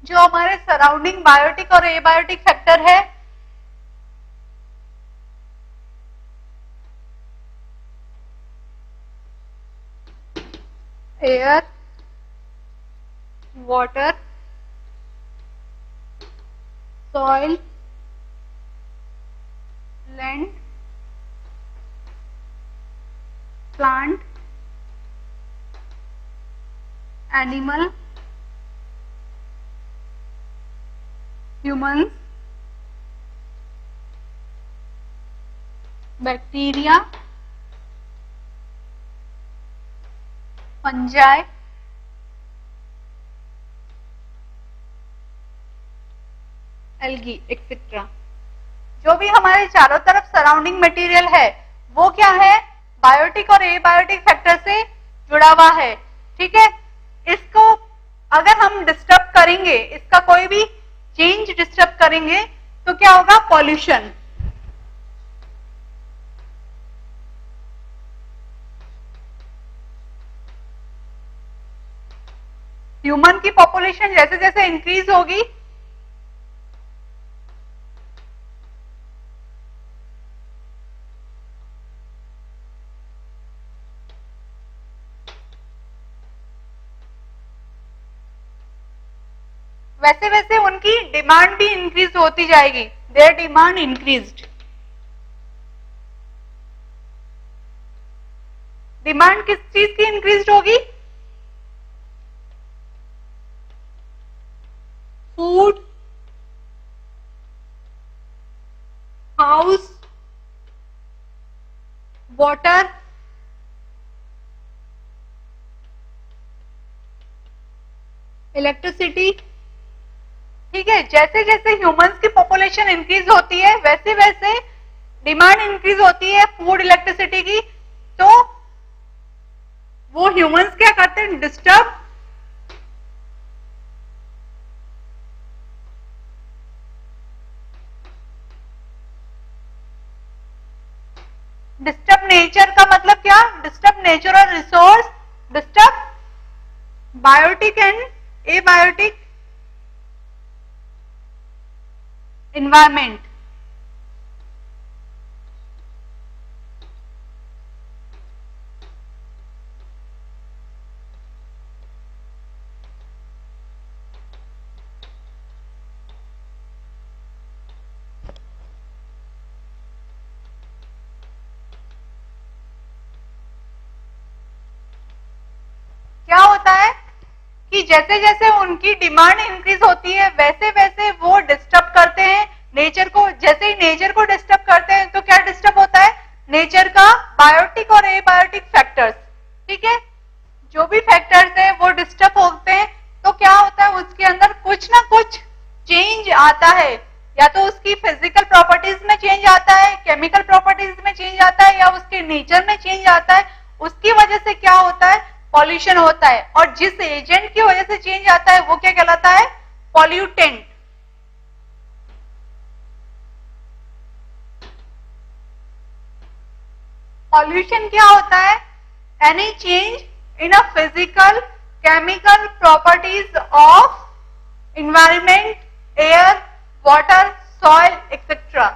जो हमारे surrounding biotic और एबायोटिक फैक्टर है, air, water, soil, land, plant, animal, humans, bacteria, fungi, algae etcetera. जो भी हमारे चारों तरफ सराउंडिंग मटेरियल है वो क्या है, बायोटिक और एबायोटिक फैक्टर से जुड़ा हुआ है। ठीक है, इसको अगर हम डिस्टर्ब करेंगे, इसका कोई भी चेंज डिस्टर्ब करेंगे तो क्या होगा, पॉल्यूशन। ह्यूमन की पॉपुलेशन जैसे जैसे इंक्रीज होगी, वैसे वैसे उनकी डिमांड भी इंक्रीज होती जाएगी। Their demand increased. डिमांड किस चीज की इंक्रीज होगी, फूड, हाउस, वाटर, इलेक्ट्रिसिटी। ठीक है, जैसे जैसे ह्यूमंस की पॉपुलेशन इंक्रीज होती है वैसे वैसे डिमांड इंक्रीज होती है फूड, इलेक्ट्रिसिटी की। तो वो ह्यूमंस क्या करते हैं, डिस्टर्ब नेचर का मतलब क्या, disturb natural resource, disturb biotic and abiotic environment। क्या होता है कि जैसे जैसे उनकी डिमांड इंक्रीज होती है वैसे वैसे वो डिस्टर्ब करते हैं नेचर को। जैसे ही नेचर को डिस्टर्ब करते हैं तो क्या डिस्टर्ब होता है, नेचर का बायोटिक और एबायोटिक फैक्टर्स। ठीक है, जो भी फैक्टर्स है वो डिस्टर्ब होते हैं तो क्या होता है, उसके अंदर कुछ ना कुछ चेंज आता है। या तो उसकी फिजिकल प्रॉपर्टीज में चेंज आता है, केमिकल प्रॉपर्टीज में चेंज आता है, या उसके नेचर में चेंज आता है। उसकी वजह से क्या होता है, पॉल्यूशन होता है। और जिस एजेंट की वजह से चेंज आता है वो क्या कहलाता है, पॉल्यूटेंट। पॉल्यूशन क्या होता है, any change in a physical chemical properties of environment, air, water, soil, etc.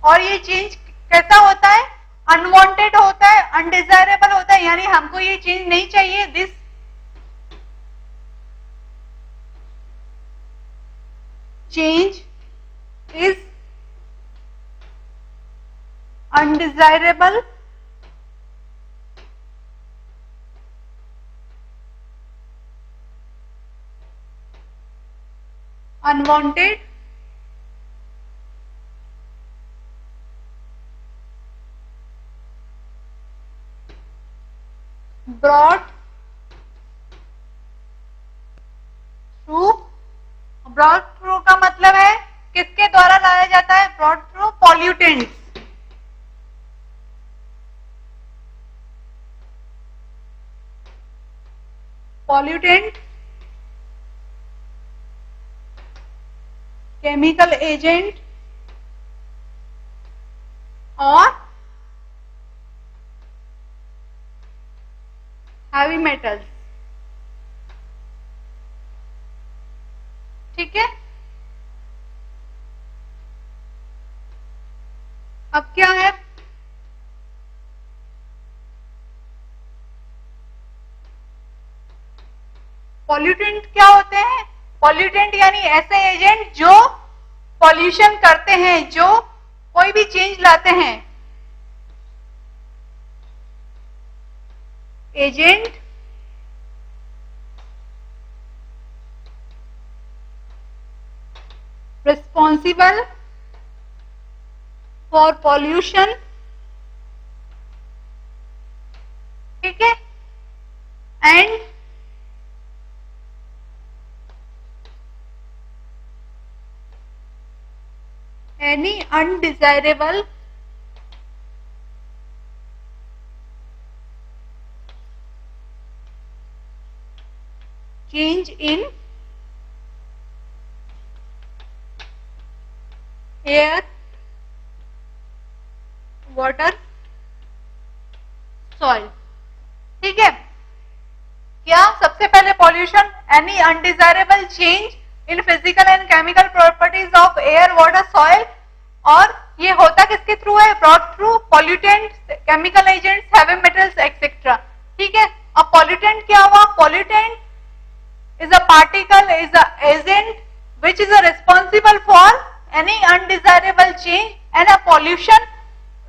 और ये चेंज कैसा होता है, अनवांटेड होता है, अनडिजायरेबल होता है, यानी हमको ये चेंज नहीं चाहिए। This change is undesirable, unwanted, brought through, brought through का मतलब है किसके द्वारा लाया जाता है, brought through pollutants, pollutant, chemical agent और heavy metals। ठीक है, अब क्या है, पॉल्यूटेंट क्या होते हैं, पॉल्यूटेंट यानी ऐसे एजेंट जो पॉल्यूशन करते हैं, जो कोई भी चेंज लाते हैं, एजेंट responsible for pollution, ठीक है, and any undesirable change in air, water, soil। ठीक है, क्या सबसे पहले pollution, any undesirable change in physical and chemical properties of air, water, soil, और ये होता किसके थ्रू है, brought through pollutants, chemical agents, heavy metals etcetera. ठीक है, अब पॉल्यूटेंट क्या हुआ, pollutant is a particle, is a agent which is responsible for any undesirable change and a pollution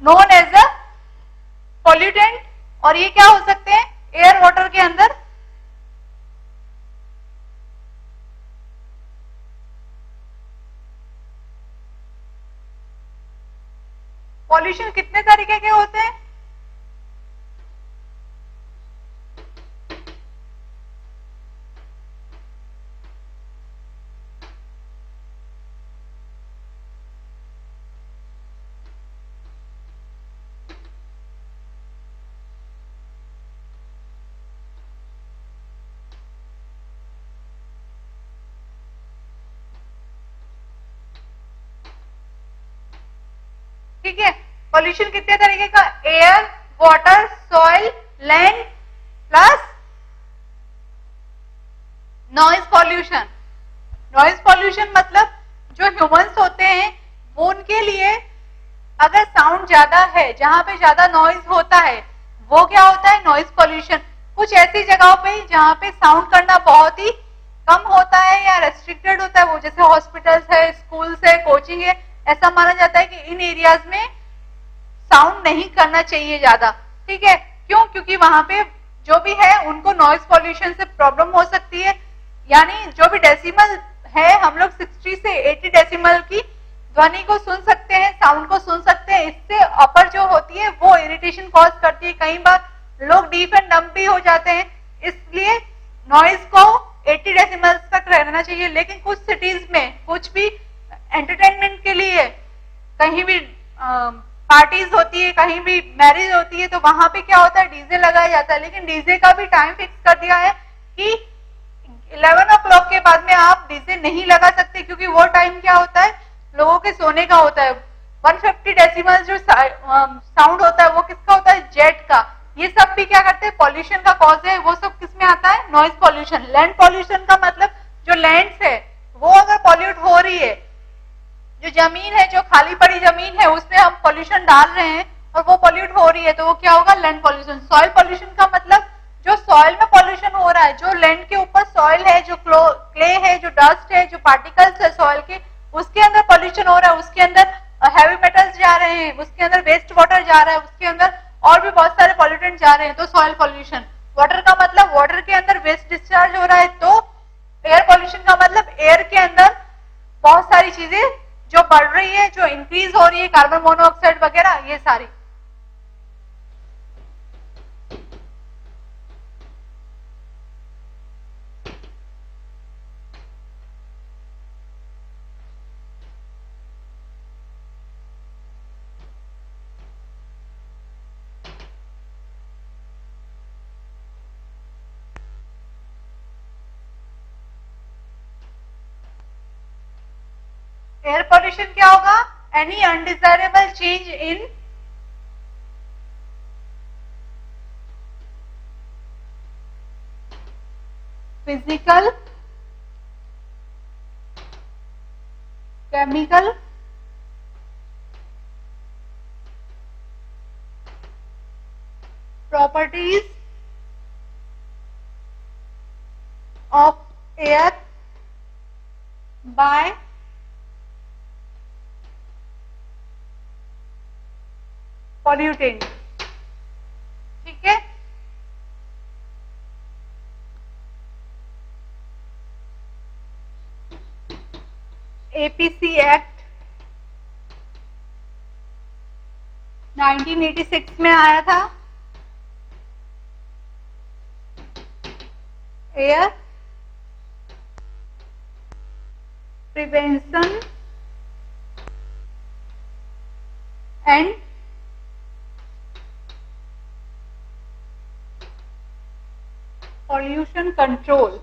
known as a pollutant। और ये क्या हो सकते हैं, एयर, वाटर के अंदर, पॉल्यूशन कितने तरीके के होते हैं, ठीक है, पॉल्यूशन कितने तरीके का, air, water, soil, land plus noise pollution. Noise pollution मतलब जो ह्यूमंस होते हैं वो, उनके लिए अगर साउंड ज्यादा है, जहां पे ज्यादा नॉइज होता है, वो क्या होता है, नॉइज पॉल्यूशन। कुछ ऐसी जगहों पे जहां पे साउंड करना बहुत ही कम होता है या रेस्ट्रिक्टेड होता है, वो जैसे हॉस्पिटल्स है, स्कूल्स है, कोचिंग है, ऐसा माना जाता है कि इन एरियाज में साउंड नहीं करना चाहिए ज्यादा। ठीक है, क्यों, क्योंकि वहां पे जो भी है उनको नॉइज पॉल्यूशन से प्रॉब्लम हो सकती है, यानी जो भी डेसिमल है, हम लोग 60 से 80 डेसिमल की ध्वनि को सुन सकते हैं, साउंड को सुन सकते हैं। इससे अपर जो होती है वो इरिटेशन कॉज करती है, कई बार लोग डीफ एंड डम्प भी हो जाते हैं, इसलिए नॉइज को 80 डेसिमल तक रहना चाहिए। लेकिन कुछ सिटीज में कुछ भी एंटरटेनमेंट के लिए कहीं भी पार्टीज होती है, कहीं भी मैरिज होती है, तो वहां पे क्या होता है, डीजे लगाया जाता है। लेकिन डीजे का भी टाइम फिक्स कर दिया है कि 11 o'clock के बाद में आप डीजे नहीं लगा सकते, क्योंकि वो टाइम क्या होता है, लोगों के सोने का होता है। 150 डेसिमल जो साउंड होता है वो किसका होता है, जेट का। ये सब भी क्या करते हैं, पॉल्यूशन का कॉज है। वो सब किस में आता है, नॉइज पॉल्यूशन। लैंड पॉल्यूशन का मतलब जो लैंड है वो अगर पॉल्यूट हो रही है, जो जमीन है, जो खाली पड़ी जमीन है, उसमें हम पॉल्यूशन डाल रहे हैं और वो पॉल्यूट हो रही है, तो वो क्या होगा, लैंड पॉल्यूशन। सॉइल पॉल्यूशन का मतलब जो सॉइल में पॉल्यूशन हो रहा है, जो लैंड के ऊपर सॉइल है, जो क्ले है, जो डस्ट है, जो पार्टिकल्स है सॉइल के, उसके अंदर पॉल्यूशन हो रहा है, उसके अंदर हैवी मेटल्स जा रहे हैं, उसके अंदर वेस्ट वाटर जा रहा है, उसके अंदर और भी बहुत सारे पॉल्यूटेंट जा रहे हैं। तो सॉइल पॉल्यूशन, वाटर का मतलब वाटर के अंदर वेस्ट डिस्चार्ज हो रहा है, तो एयर पॉल्यूशन का मतलब एयर के अंदर बहुत सारी चीजें जो बढ़ रही है, जो इंक्रीज हो रही है, कार्बन मोनोऑक्साइड वगैरह, ये सारी। एयर पॉल्यूशन क्या होगा? Any undesirable change in physical, chemical, properties of air by pollutant। ठीक है, एपीसी एक्ट 1986 में आया था। Air prevention and pollution control.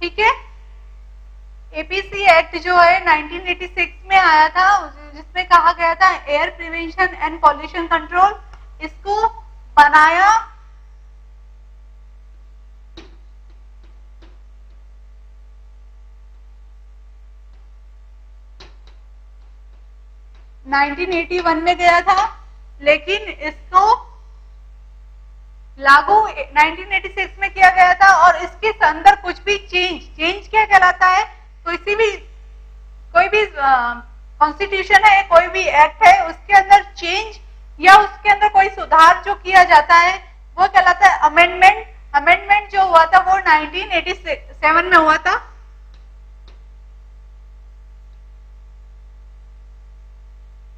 ठीक है, एपीसी एक्ट जो है 1986 में आया था, जिसमें कहा गया था air prevention and pollution control. इसको बनाया नाइनटीन 1981 में गया था, लेकिन इसको लागू 1986 में किया गया था। और इसके अंदर कुछ भी चेंज क्या कहलाता है? कोई भी कॉन्स्टिट्यूशन है, कोई भी एक्ट है, उसके अंदर चेंज या उसके अंदर कोई सुधार जो किया जाता है वो कहलाता है अमेंडमेंट। अमेंडमेंट जो हुआ था वो 1987 में हुआ था।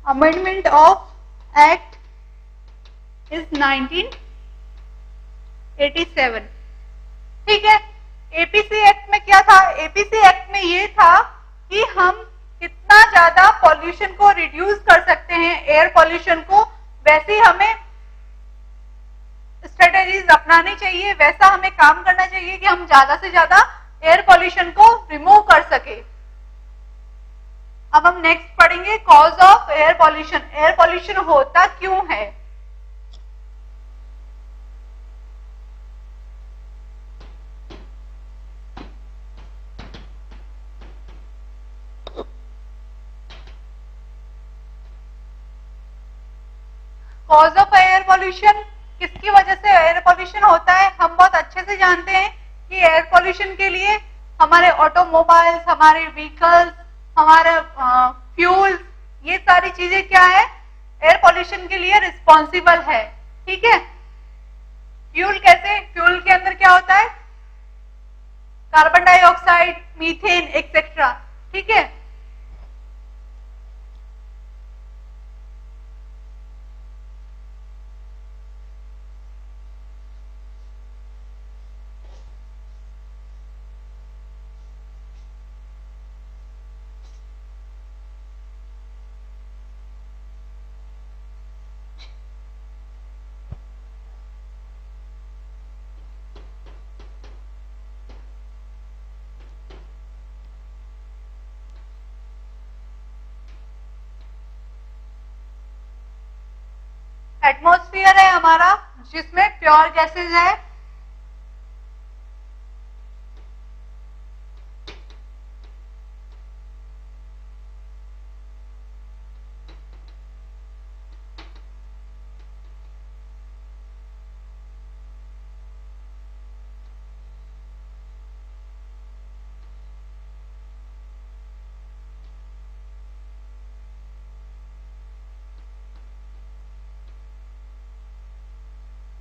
Amendment of act is 1987। ठीक है, एपीसी एक्ट में क्या था? एपीसी एक्ट में ये था कि हम कितना ज्यादा पॉल्यूशन को रिड्यूस कर सकते हैं, एयर पॉल्यूशन को, वैसे हमें स्ट्रेटेजीज अपनानी चाहिए, वैसा हमें काम करना चाहिए कि हम ज्यादा से ज्यादा एयर पॉल्यूशन को रिमूव कर सके। अब हम नेक्स्ट पढ़ेंगे cause of air pollution. Air pollution होता क्यों है? कॉज ऑफ एयर पॉल्यूशन, किसकी वजह से एयर पॉल्यूशन होता है? हम बहुत अच्छे से जानते हैं कि एयर पॉल्यूशन के लिए हमारे ऑटोमोबाइल्स, हमारे व्हीकल्स, हमारे फ्यूल्स, ये सारी चीजें क्या है, एयर पॉल्यूशन के लिए रिस्पॉन्सिबल है। ठीक है, फ्यूल कैसे? फ्यूल के अंदर क्या होता है? Carbon dioxide, methane etcetera. ठीक है, एटमॉस्फेयर है हमारा, जिसमें प्योर गैसेज है,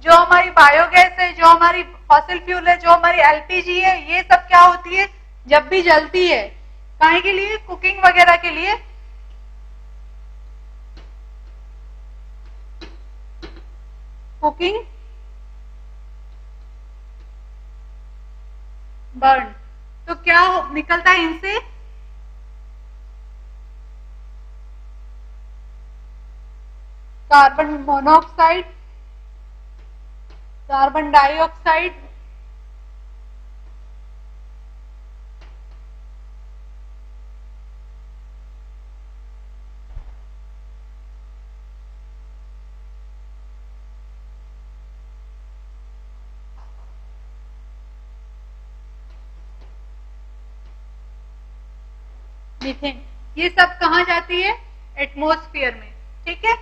जो हमारी बायोगैस है, जो हमारी फॉसिल फ्यूल है, जो हमारी एलपीजी है, ये सब क्या होती है जब भी जलती है, काहे के लिए? कुकिंग वगैरह के लिए। कुकिंग बर्न, तो क्या निकलता है इनसे? Carbon monoxide, carbon dioxide, methane, ये सब कहाँ जाती है? एटमॉस्फेयर में। ठीक है,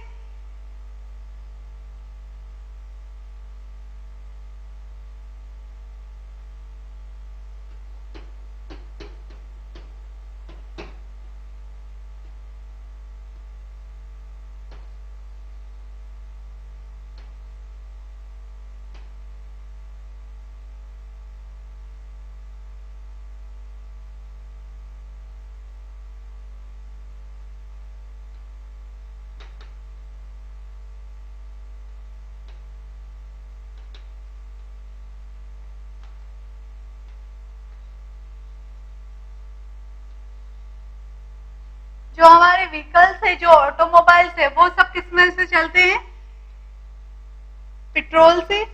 जो हमारे व्हीकल्स है, जो ऑटोमोबाइल्स है, वो सब किस में से चलते हैं? पेट्रोल से।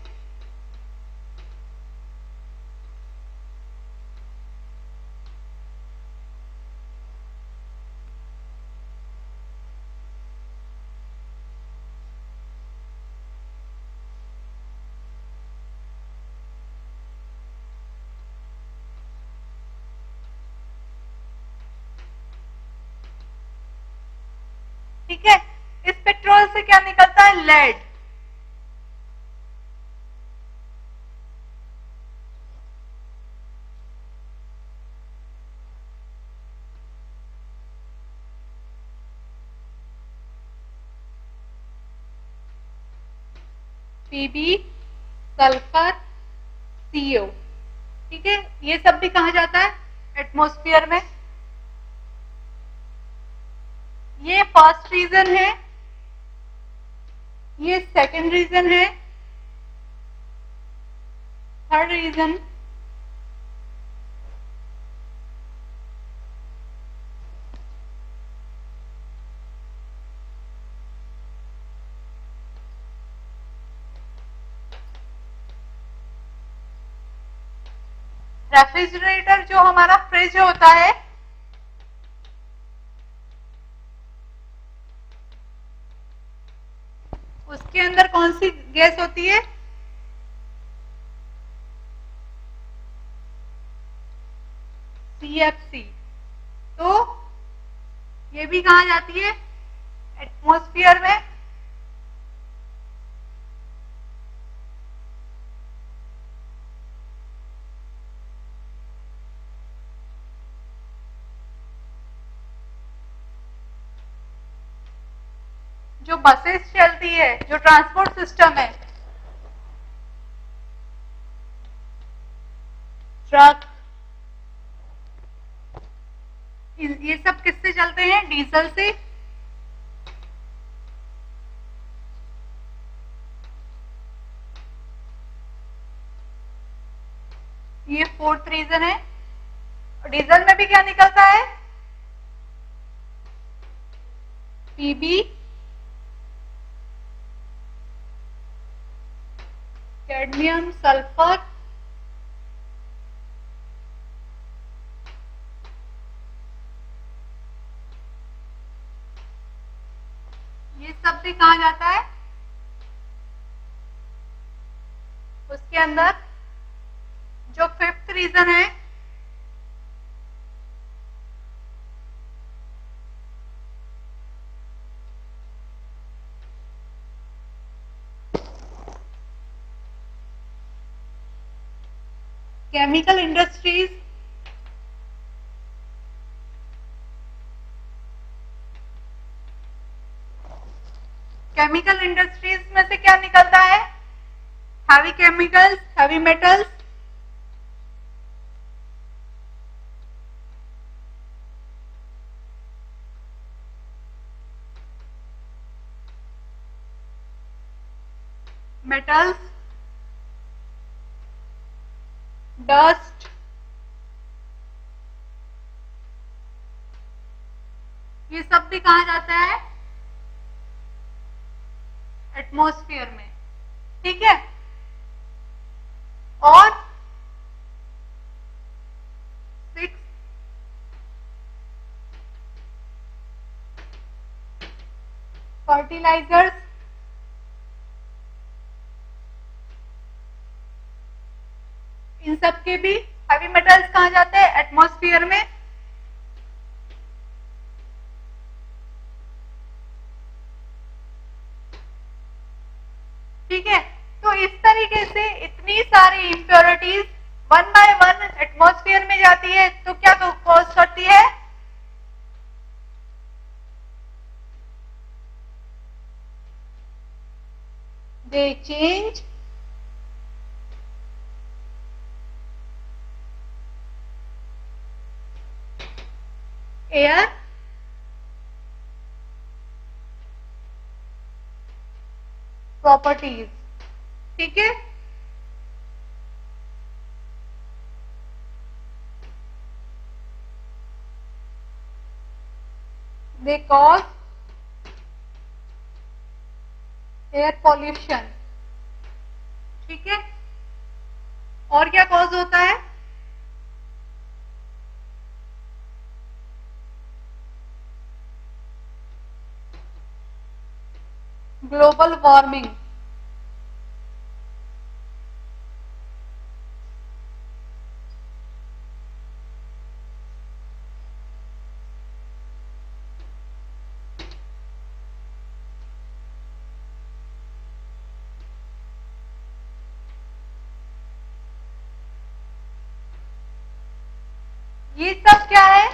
ठीक है, इस पेट्रोल से क्या निकलता है? लेड। PB, sulphur, CO. ठीक है, ये सब भी कहा जाता है? एटमॉस्फेयर में। ये फर्स्ट रीजन है, ये सेकंड रीजन है, थर्ड रीजन, रेफ्रिजरेटर जो हमारा फ्रिज होता है, उसके अंदर कौन सी गैस होती है? सीएफसी। तो ये भी कहा जाती है? एटमॉस्फेयर में। जो बसेस चलती है, जो ट्रांसपोर्ट सिस्टम है, ट्रक, ये सब किससे चलते हैं? डीजल से। ये फोर्थ रीजन है। डीजल में भी क्या निकलता है? पीबी, कैडमियम, सल्फर, ये सब भी कहा जाता है उसके अंदर। जो फिफ्थ रीजन है, केमिकल इंडस्ट्रीज, केमिकल इंडस्ट्रीज में से क्या निकलता है? heavy chemicals, heavy metals, metals, dust, ये सब भी कहा जाता है एटमॉस्फेयर में, ठीक है। और 6 फर्टिलाइजर्स, इन सब के भी हैवी मेटल्स कहा जाते हैं एटमॉस्फेयर में। ठीक है, तो इस तरीके से इतनी सारी impurities one by one atmosphere में जाती है, तो क्या कॉज करती है? दे चेंज एयर प्रॉपर्टीज, ठीक है। दे कॉज एयर पॉल्यूशन, ठीक है। और क्या कॉज होता है? ग्लोबल वार्मिंग, ये सब क्या है?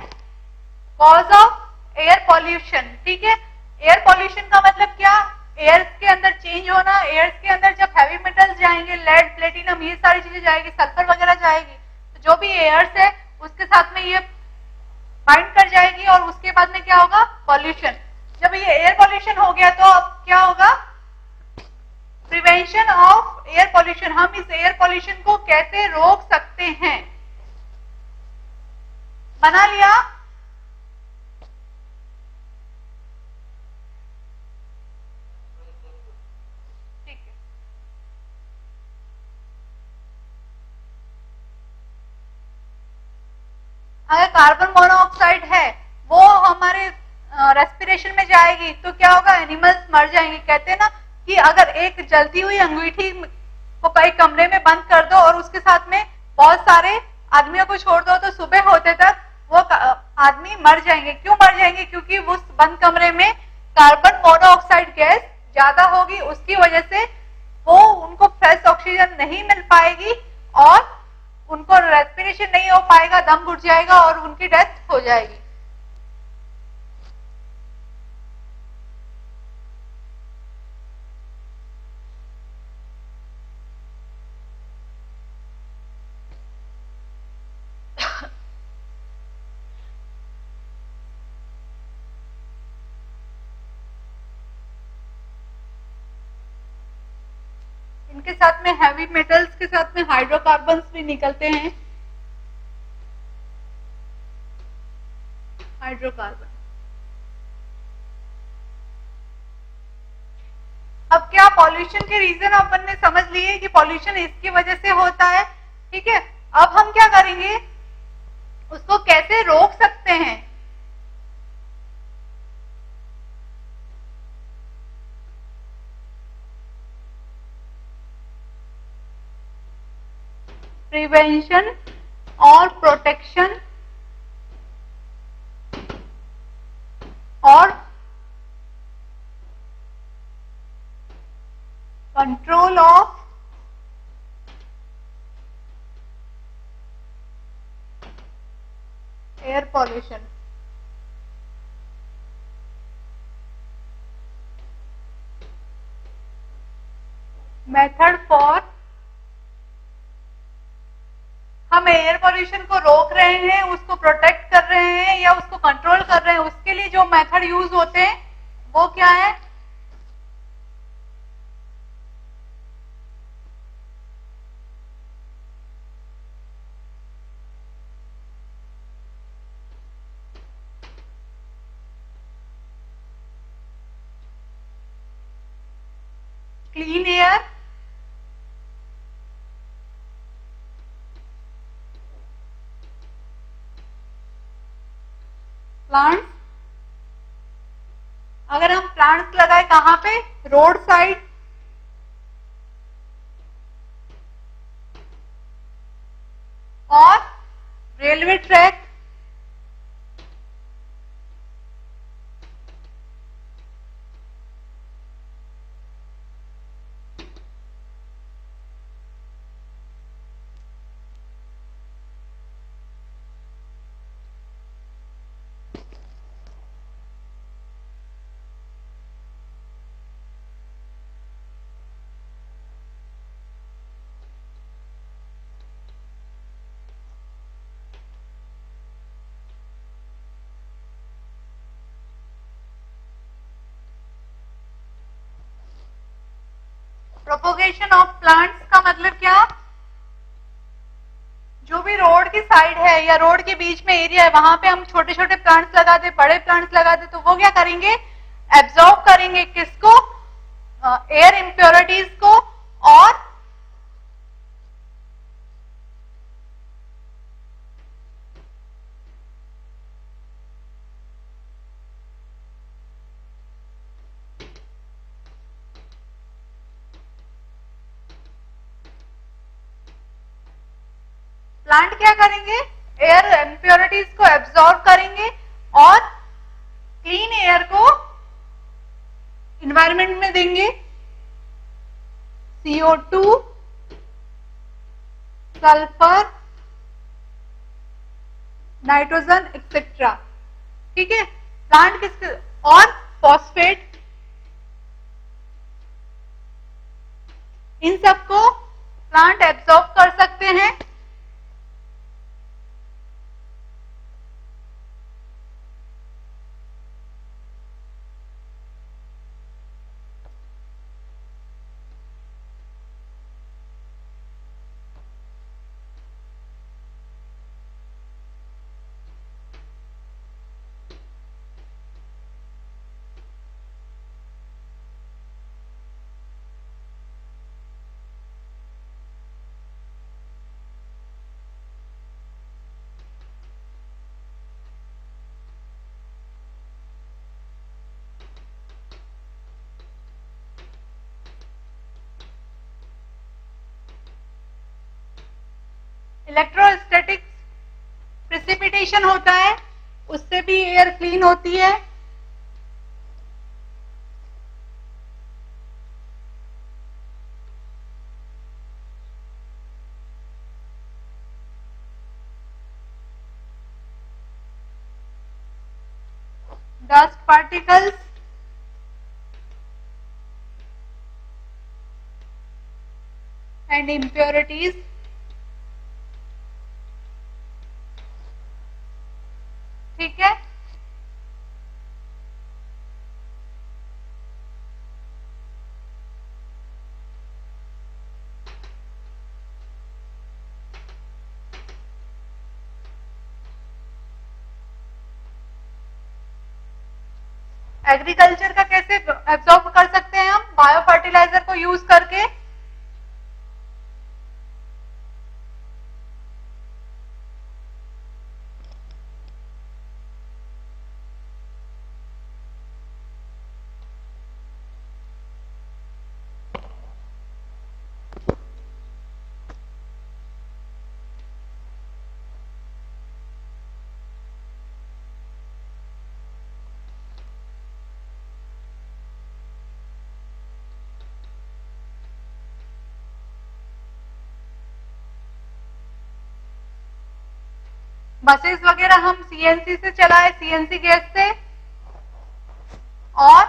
कॉज ऑफ एयर पॉल्यूशन, ठीक है। एयर पॉल्यूशन का मतलब क्या? एयर के अंदर चेंज होना, एयर के अंदर जब हैवी मेटल्स जाएंगे, लेड, प्लेटिनम, ये सारी चीजें जाएगी, सल्फर वगैरह जाएगी, तो जो भी एयर्स है उसके साथ में ये बाइंड कर जाएगी और उसके बाद में क्या होगा? पॉल्यूशन। जब ये एयर पॉल्यूशन हो गया तो अब क्या होगा? Prevention of air pollution. हम इस एयर पॉल्यूशन को कैसे रोक सकते हैं? बना लिया? ठीक है। अगर कार्बन मोनोऑक्साइड है वो हमारे रेस्पिरेशन में जाएगी तो क्या होगा? एनिमल्स मर जाएंगे। कहते हैं ना कि अगर एक जलती हुई अंगीठी को कई कमरे में बंद कर दो और उसके साथ में बहुत सारे आदमियों को छोड़ दो तो सुबह होते तक वो आदमी मर जाएंगे। क्यों मर जाएंगे? क्योंकि उस बंद कमरे में कार्बन मोनोऑक्साइड गैस ज्यादा होगी, उसकी वजह से वो उनको फ्रेश ऑक्सीजन नहीं मिल पाएगी और उनको रेस्पिरेशन नहीं हो पाएगा, दम घुट जाएगा और उनकी डेथ हो जाएगी। इनके साथ में हैवी मेटल्स के साथ में हाइड्रोकार्बन्स भी निकलते हैं। हाइड्रोकार्बन। अब क्या पॉल्यूशन के रीजन अपन ने समझ लिए कि पॉल्यूशन इसकी वजह से होता है, ठीक है। अब हम क्या करेंगे? उसको कैसे रोक सकते हैं? प्रिवेंशन और प्रोटेक्शन और control of air pollution. Method for हम एयर पोल्यूशन को रोक रहे हैं, उसको प्रोटेक्ट कर रहे हैं या उसको कंट्रोल कर रहे हैं, उसके लिए जो मेथड यूज होते हैं वो क्या है? Clean air, plants. अगर हम प्लांट्स लगाए कहां पे? रोड साइड, और railway track, propagation of plants का मतलब क्या? जो भी रोड की साइड है या रोड के बीच में एरिया है वहां पे हम छोटे छोटे प्लांट्स लगा दे, बड़े प्लांट्स लगा दे, तो वो क्या करेंगे? एब्जॉर्ब करेंगे किसको? एयर इम्प्योरिटीज को। और प्लांट क्या करेंगे? एयर इम्प्योरिटीज को एब्जॉर्ब करेंगे और क्लीन एयर को इन्वायरमेंट में देंगे। CO2, sulphur, nitrogen etcetera. ठीक है, प्लांट किसके? और फॉस्फेट, इन सबको प्लांट एब्जॉर्ब कर सकते हैं। इलेक्ट्रोस्टैटिक प्रेसिपिटेशन होता है, उससे भी एयर क्लीन होती है। Dust particles, and impurities. ठीक है, एग्रीकल्चर का कैसे एब्जॉर्ब कर सकते हैं हम? बायो फर्टिलाइजर को यूज करके। बसेस वगैरह हम CNC से चलाए, CNC गैस से। और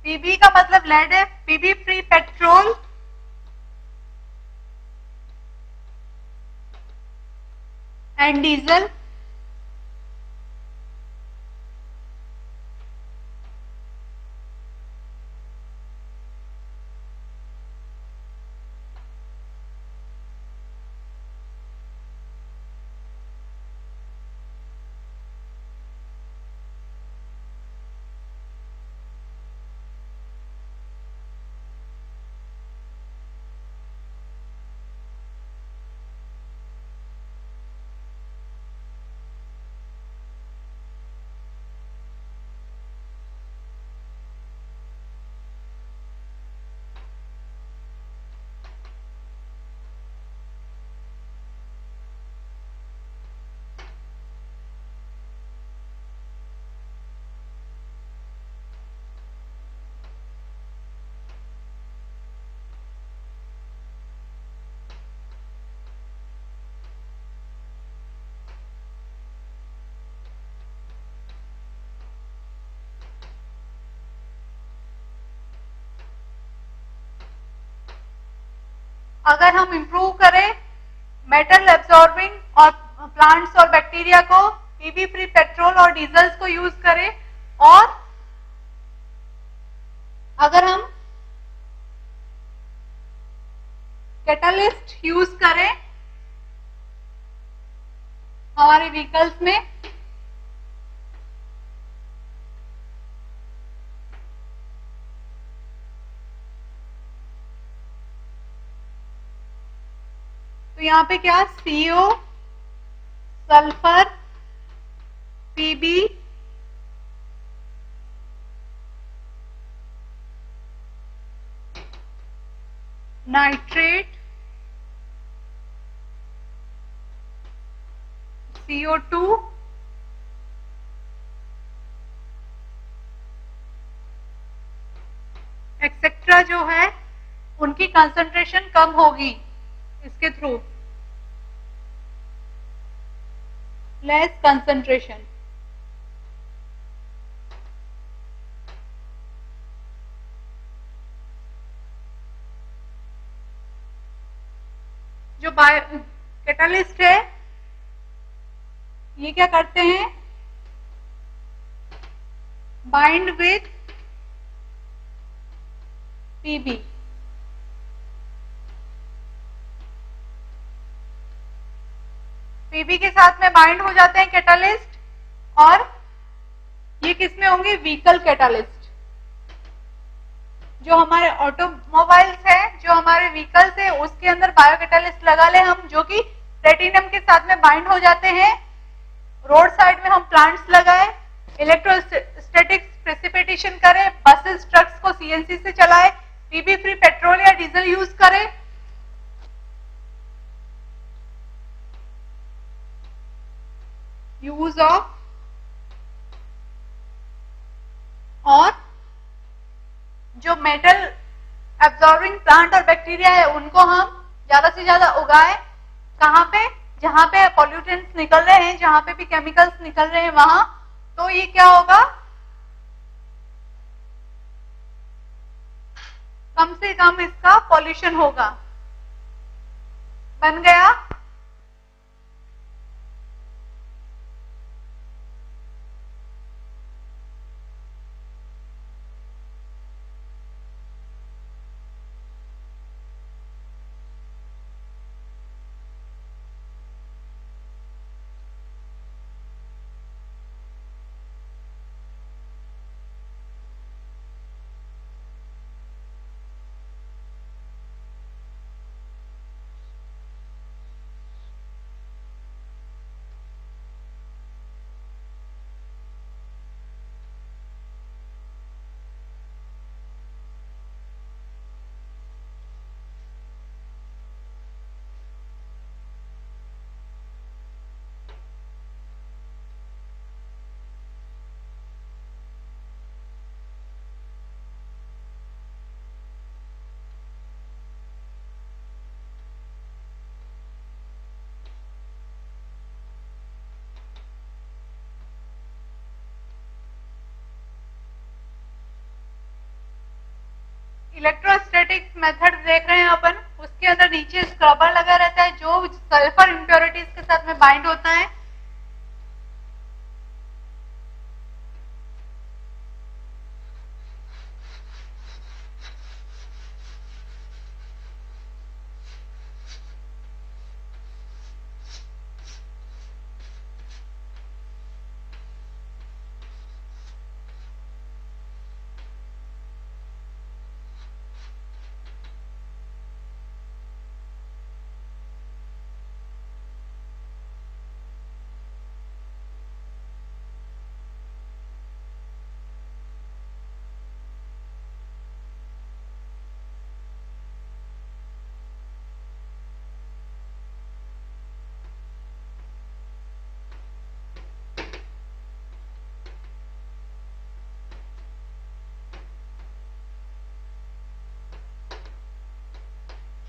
पीबी का मतलब लेड है, PB free petrol and diesel. अगर हम इंप्रूव करें मेटल एब्सॉर्बिंग और प्लांट्स और बैक्टीरिया को पीबी फ्री पेट्रोल और डीजल्स को यूज करें, और अगर हम कैटालिस्ट यूज करें हमारे व्हीकल्स में, तो यहां पे क्या CO, sulphur, PB, nitrate, CO2, etcetera जो है उनकी कंसंट्रेशन कम होगी इसके थ्रू, लेस कंसंट्रेशन। जो कैटालिस्ट है ये क्या करते हैं, बाइंड विथ पीबी, पीबी के साथ में बाइंड हो जाते हैं कैटालिस्ट, और ये किस में होंगे, व्हीकल कैटालिस्ट। जो हमारे ऑटोमोबाइल्स है, जो हमारे व्हीकल्स है, उसके अंदर बायो कैटालिस्ट लगा ले हम, जो कि प्लेटिनम के साथ में बाइंड हो जाते हैं। रोड साइड में हम प्लांट्स लगाए, इलेक्ट्रोस्टैटिक्स प्रेसिपिटेशन करें, बसेस ट्रक्स को CNC से चलाए, पीबी फ्री पेट्रोल या डीजल यूज करें, यूज ऑफ, और जो मेटल एब्जॉर्बिंग प्लांट और बैक्टीरिया है उनको हम ज्यादा से ज्यादा उगाए, कहां पे, जहां पे पॉल्यूटेंट्स निकल रहे हैं, जहां पे भी केमिकल्स निकल रहे हैं वहां, तो ये क्या होगा, कम से कम इसका पॉल्यूशन होगा। बन गया। इलेक्ट्रोस्टैटिक मेथड देख रहे हैं अपन, उसके अंदर नीचे स्क्रबर लगा रहता है जो सल्फर इम्प्योरिटीज के साथ में बाइंड होता है।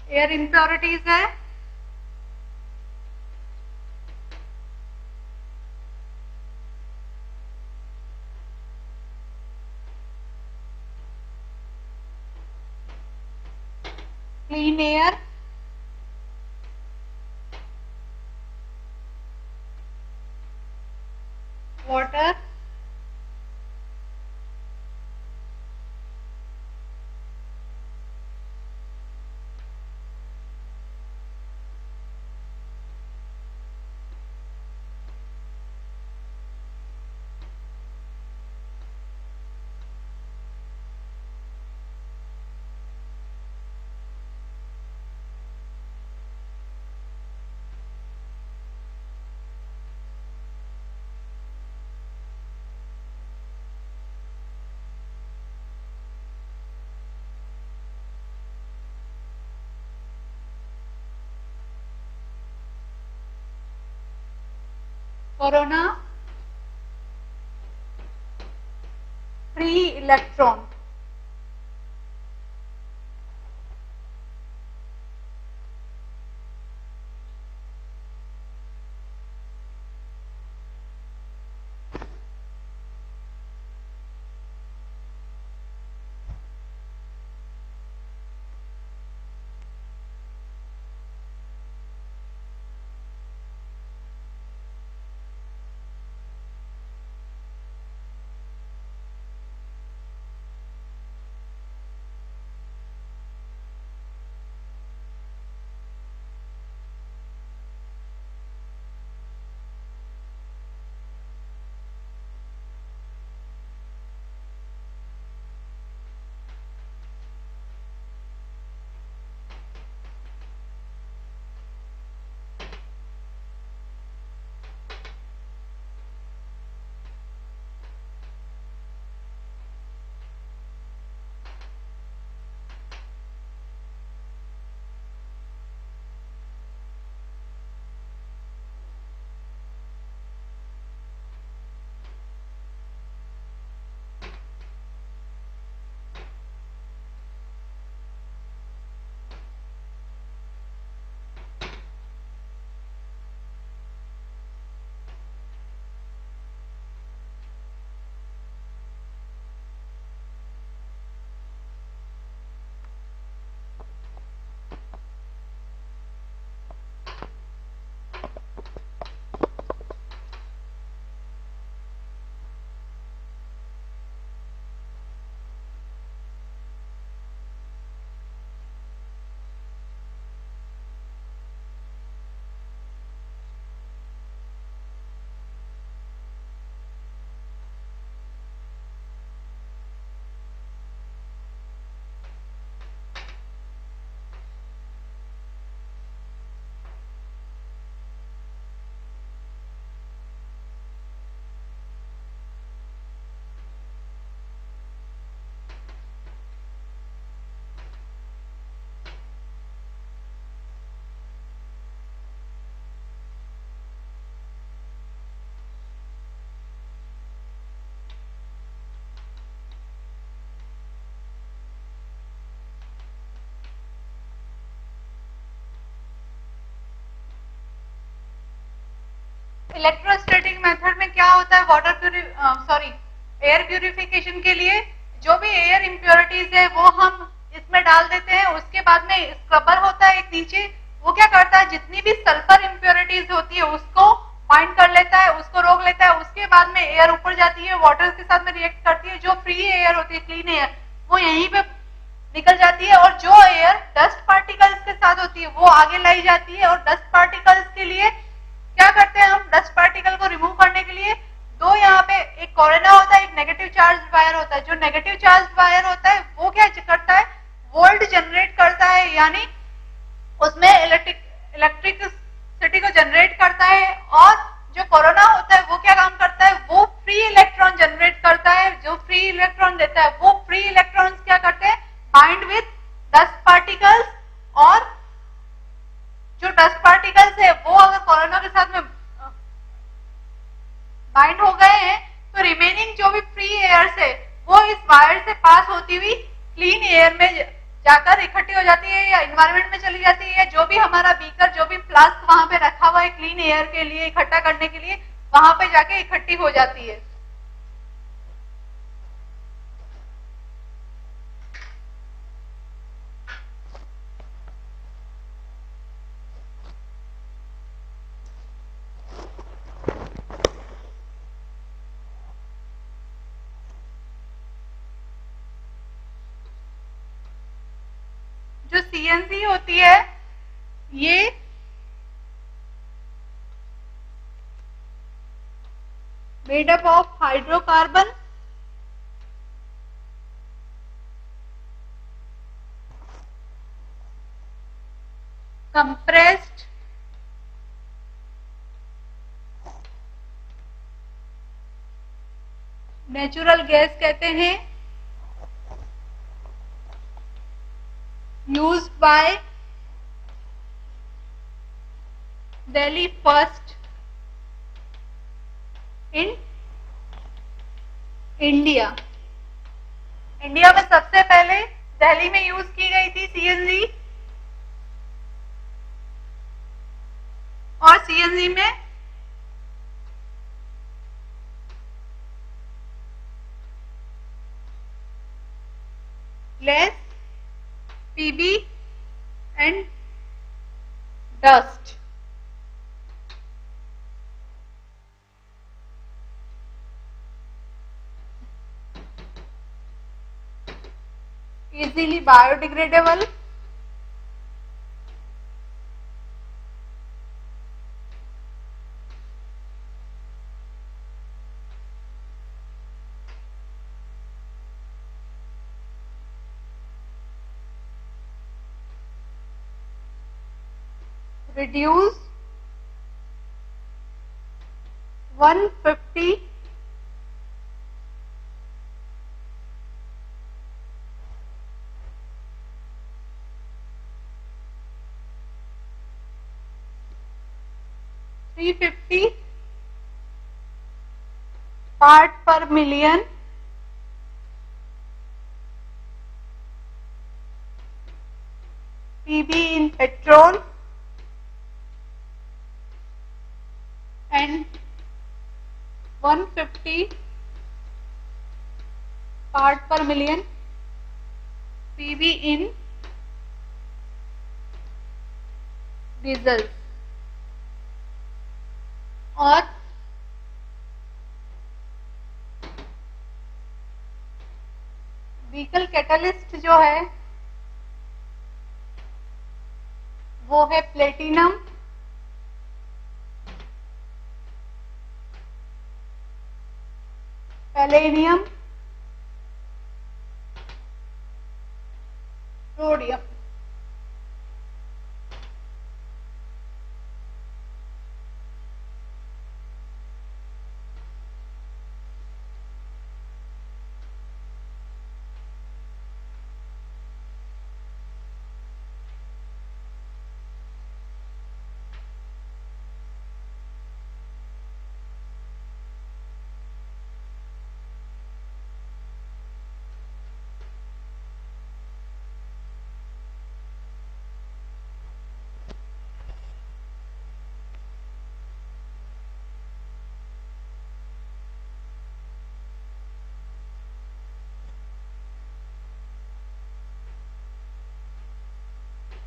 एयर इम्प्योरिटीज है, clean air, water, corona, free electron. Electrostatic method में क्या होता है, एयर प्यूरिफिकेशन के लिए जो भी एयर इम्प्योरिटीज है वो हम इसमें डाल देते हैं। उसके बाद में स्क्रबर होता है एक नीचे, वो क्या करता है जितनी भी सल्फर इम्प्योरिटीज होती है उसको बाइंड कर लेता है, उसको रोक लेता है। उसके बाद में एयर ऊपर जाती है, वाटर के साथ में रिएक्ट करती है, जो फ्री एयर होती है, क्लीन एयर, वो यहीं पे निकल जाती है। और जो एयर डस्ट पार्टिकल्स के साथ होती है वो आगे लाई जाती है। और डस्ट पार्टिकल्स के लिए क्या करते हैं हम, डस्ट पार्टिकल को रिमूव करने के लिए दो यहाँ पे एक कोरोना होता है, एक नेगेटिव चार्ज वायर होता है। जो नेगेटिव चार्ज वायर होता है वो क्या करता है, वोल्ट जनरेट करता है, यानी उसमें इलेक्ट्रिसिटी को जनरेट करता है। और जो कोरोना होता है वो क्या काम करता है, वो फ्री इलेक्ट्रॉन जनरेट करता है। जो फ्री इलेक्ट्रॉन देता है, वो फ्री इलेक्ट्रॉन्स क्या करते हैं, बाइंड विथ डस्ट पार्टिकल्स। और जो डस्ट पार्टिकल्स है वो अगर कोरोना के साथ में बाइंड हो गए हैं तो रिमेनिंग जो भी फ्री एयर है वो इस वायर से पास होती हुई क्लीन एयर में जाकर इकट्ठी हो जाती है या इन्वायरमेंट में चली जाती है। जो भी हमारा बीकर, जो भी फ्लास्क वहां पे रखा हुआ है क्लीन एयर के लिए इकट्ठा करने के लिए, वहां पे जाके इकट्ठी हो जाती है। जो सीएनसी होती है ये made up of hydrocarbon, compressed natural gas कहते हैं, used by Delhi first in India. India में सबसे पहले दिल्ली में यूज की गई थी सीएनजी। और सीएनजी में less PB and dust. easily biodegradable, reduce 150 350 part per million PB in petrol and 150 part per million PB in diesel. और व्हीकल कैटलिस्ट जो है वो है platinum, palladium, rhodium.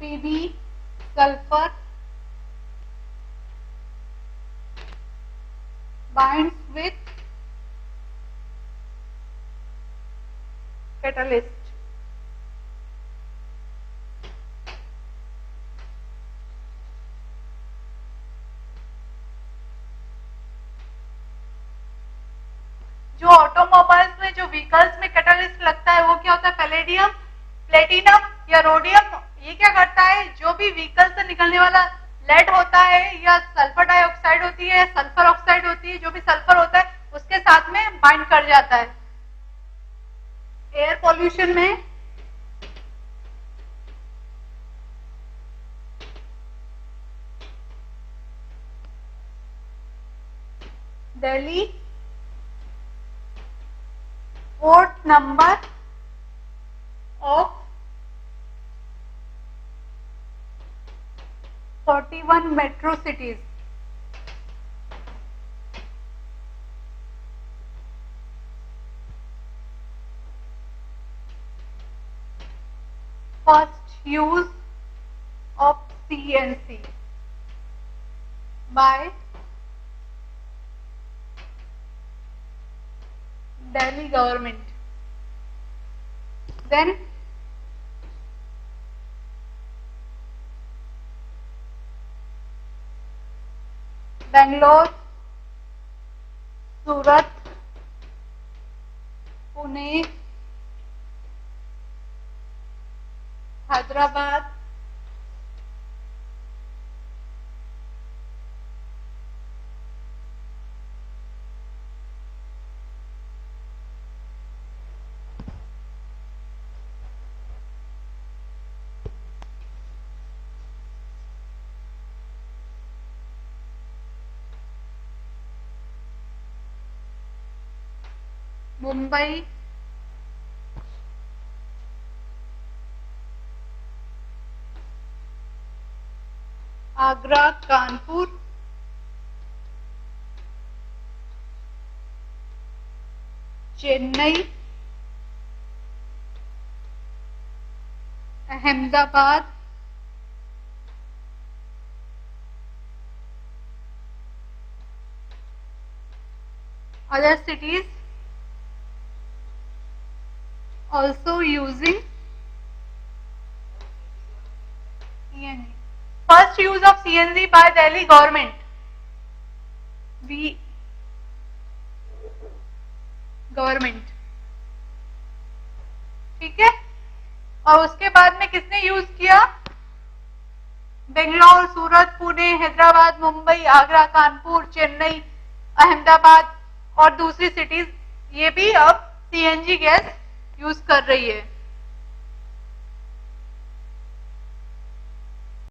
Pb sulfur binds with catalyst. जो automobiles में जो vehicles में catalyst लगता है वो क्या होता है? पैलेडियम, प्लेटिनम या रोडियम। ये क्या करता है? जो भी व्हीकल से निकलने वाला लेड होता है या सल्फर डाइऑक्साइड होती है, सल्फर ऑक्साइड होती है, जो भी सल्फर होता है उसके साथ में बाइंड कर जाता है। एयर पॉल्यूशन में Delhi 4th number of 41 metro cities. First use of CNC by Delhi government. Then Bangalore, Surat, Pune, Hyderabad, Mumbai, Agra, Kanpur, Chennai, Ahmedabad, other cities also using CNG. First use of CNG by Delhi government. Government, ठीक है। और उसके बाद में किसने use किया? बेंगलोर, सूरत, पुणे, हैदराबाद, मुंबई, आगरा, कानपुर, चेन्नई, अहमदाबाद और दूसरी सिटीज, ये भी अब सीएनजी गैस यूज कर रही है।